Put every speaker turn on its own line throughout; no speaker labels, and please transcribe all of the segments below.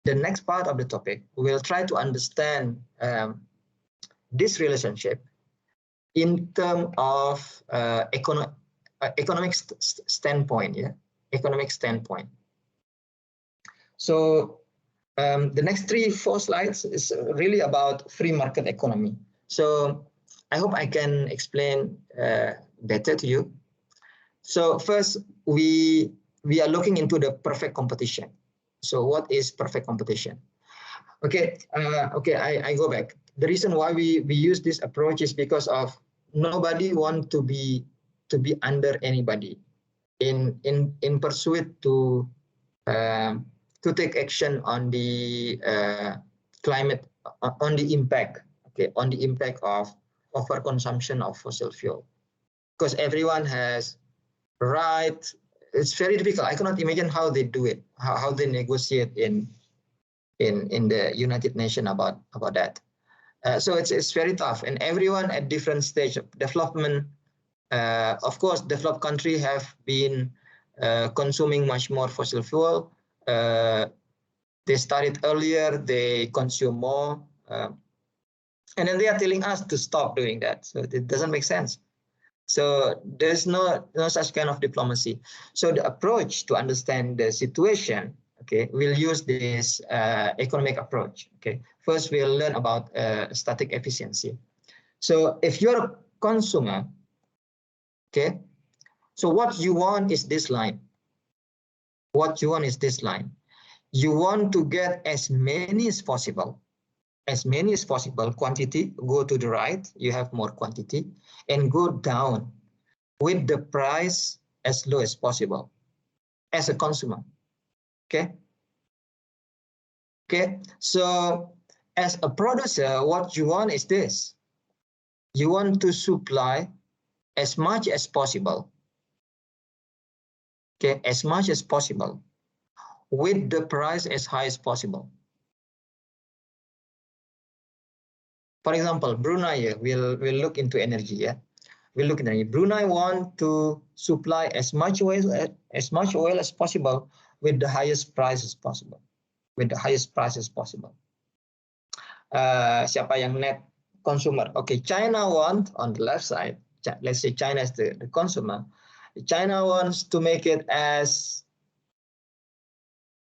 the next part of the topic, we'll try to understand this relationship in terms of economic standpoint, yeah, economic standpoint. So the next 3-4 slides is really about free market economy. So I hope I can explain better to you. So first, we are looking into the perfect competition. So what is perfect competition? Okay, I go back. The reason why we use this approach is because of nobody want to be under anybody in pursuit to take action on the climate, on the impact, okay, on the impact of overconsumption of fossil fuel, because everyone has right. It's very difficult. I cannot imagine how they do it, how they negotiate in the United Nations about that. So it's very tough, and everyone at different stage of development. Of course, developed countries have been consuming much more fossil fuel. They started earlier, they consume more, and then they are telling us to stop doing that. So it doesn't make sense. So there's no such kind of diplomacy. So the approach to understand the situation, okay, we'll use this economic approach. Okay, first we'll learn about static efficiency. So if you're a consumer, okay, so what you want is this line. What you want is this line. You want to get as many as possible. As many as possible, quantity, go to the right, you have more quantity, and go down with the price as low as possible as a consumer. Okay. Okay. So as a producer, what you want is this. You want to supply as much as possible. Okay, as much as possible with the price as high as possible. For example, Brunei will look into energy. Yeah, we'll look into energy. Brunei want to supply as much oil as possible with the highest price as possible. With the highest price as possible. Siapa yang net consumer? Okay, China want on the left side. Let's say China is the consumer. China wants to make it as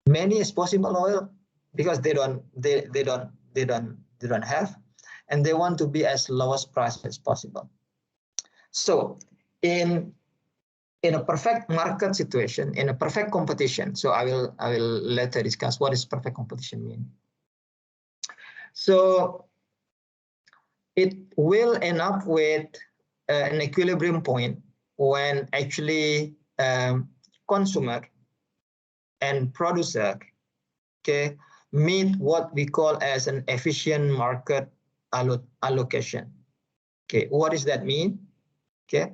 many as possible oil because they don't have, and they want to be as lowest price as possible. So in a perfect market situation, in a perfect competition, so I will later discuss what does perfect competition mean. So it will end up with an equilibrium point when actually consumer and producer, okay, meet what we call as an efficient market allocation. Okay, what does that mean? Okay,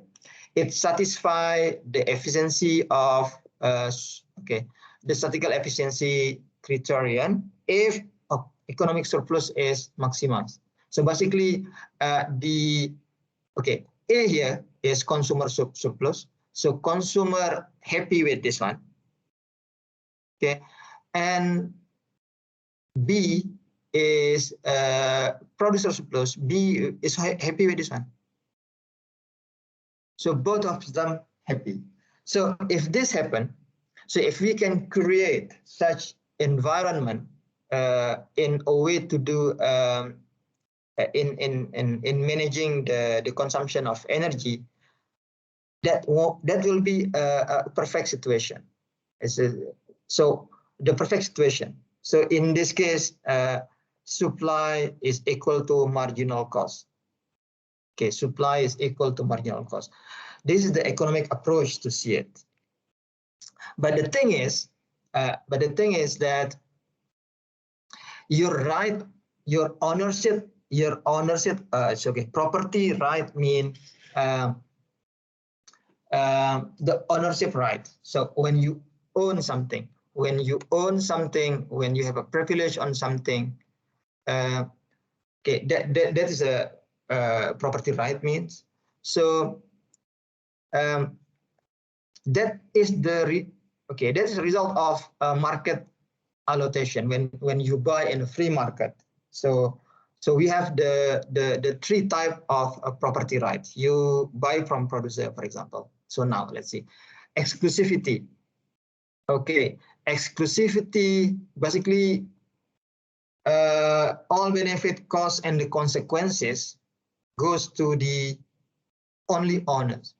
it satisfies the efficiency of the statistical efficiency criterion if economic surplus is maximized. So basically, A here is consumer surplus. So consumer happy with this one. Okay, and B is producer surplus. B is happy with this one. So both of them happy. So if this happen, so if we can create such environment in a way to do in managing the consumption of energy, that will be a perfect situation. So the perfect situation. So in this case, supply is equal to marginal cost. Okay, supply is equal to marginal cost. This is the economic approach to see it. But the thing is that your right, your ownership, property right mean the ownership right. So when you own something, when you have a privilege on something, okay, that is a property right means. So that is the result of market allocation when you buy in a free market. So we have the three type of property rights. You buy from producer, for example. So now let's see, exclusivity. Okay, exclusivity basically all benefit, costs, and the consequences goes to the only owners.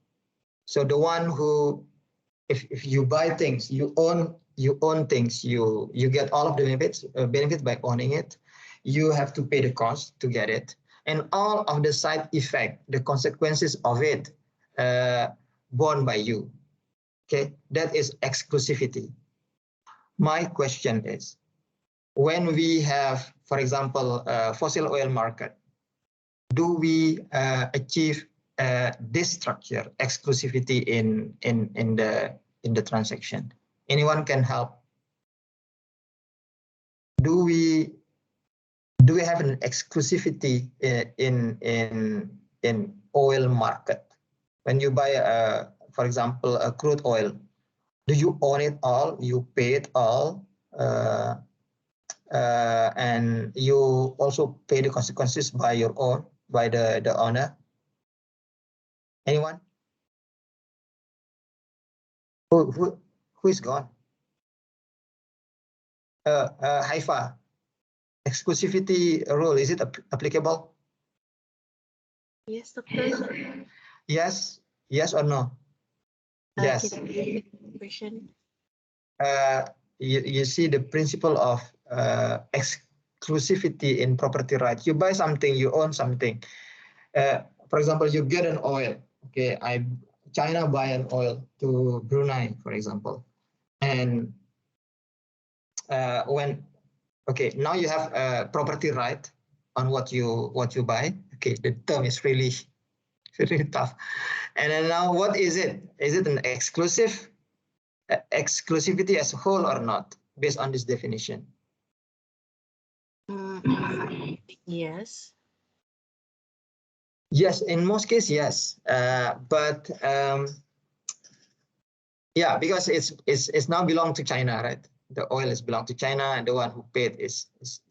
So the one who, if you buy things, you own things, you get all of the benefits by owning it. You have to pay the cost to get it, and all of the side effect, the consequences of it, borne by you. Okay, that is exclusivity. My question is, when we have, for example, fossil oil market, do we achieve this structure, exclusivity in the transaction? Anyone can help? Do we have an exclusivity in oil market? When you buy for example, a crude oil, do you own it all? You pay it all, and you also pay the consequences by your own, by the owner? Anyone? Who is gone? Haifa, exclusivity rule, is it applicable?
Yes, doctor.
Yes or no? Yes.
Question.
You see the principle of exclusivity in property rights. You buy something, you own something. For example, you get an oil. Okay, China buy an oil to Brunei, for example, and okay, now you have a property right on what you buy. Okay, the term is really tough. And then now, what is it? Is it an exclusivity as a whole or not, based on this definition?
Yes.
Yes, in most cases, yes. But yeah, because it's now belong to China, right? The oil is belong to China, and the one who paid is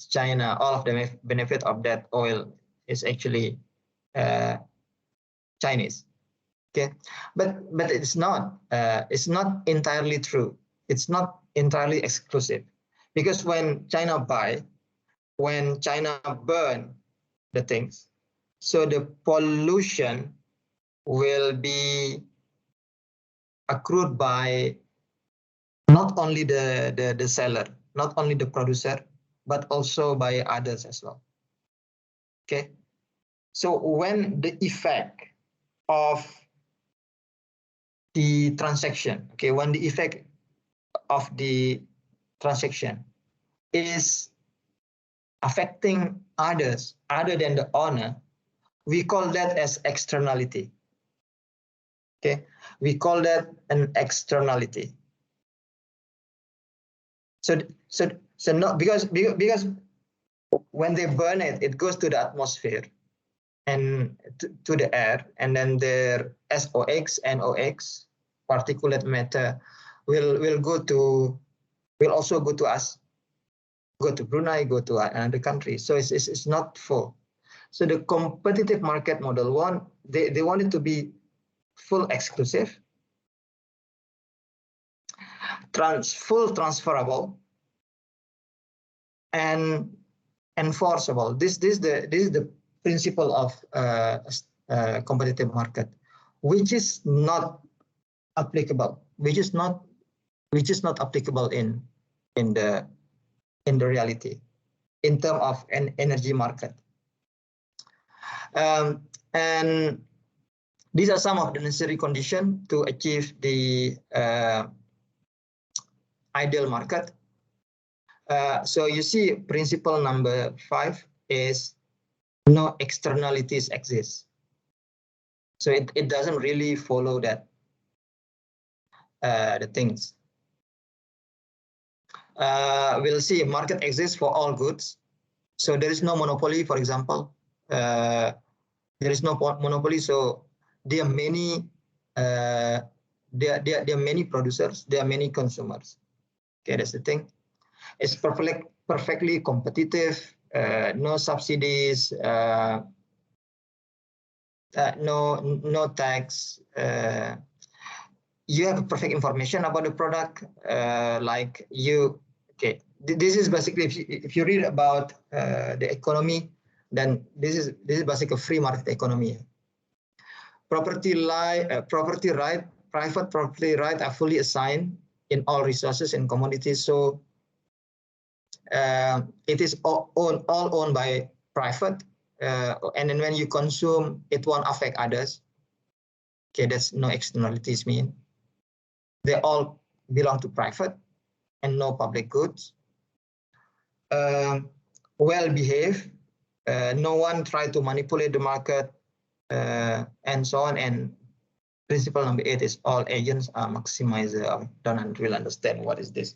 China. All of the benefit of that oil is actually Chinese. Okay, but it's not entirely true. It's not entirely exclusive, because when China burn the things, so the pollution will be accrued by not only the seller, not only the producer, but also by others as well. Okay, so when the effect of the transaction, okay, when the effect of the transaction is affecting others other than the owner, we call that as externality. Okay, we call that an externality. So not because when they burn it, it goes to the atmosphere and to the air, and then their SOx, NOx, particulate matter will also go to us, go to Brunei, go to another country. So it's not full. So the competitive market model they want it to be full exclusive, full transferable, and enforceable. This is the principle of competitive market, which is not applicable, which is not applicable in the reality in terms of an energy market. And these are some of the necessary conditions to achieve the ideal market. So you see, principle number 5 is no externalities exist. So it doesn't really follow that the things. We'll see market exists for all goods. So there is no monopoly, for example. There is no monopoly, so there are many there are many producers, there are many consumers. Okay, that's the thing. It's perfectly competitive, no subsidies, no tax. You have perfect information about the product, like you. Okay, this is basically if you read about the economy, then this is basically a free market economy. Property right, private property right are fully assigned in all resources and commodities. So it is all owned by private, and then when you consume, it won't affect others. Okay, that's no externalities mean. They all belong to private and no public goods. Well behaved, no one try to manipulate the market, and so on. And principle number 8 is all agents are maximizer. I don't really understand what is this.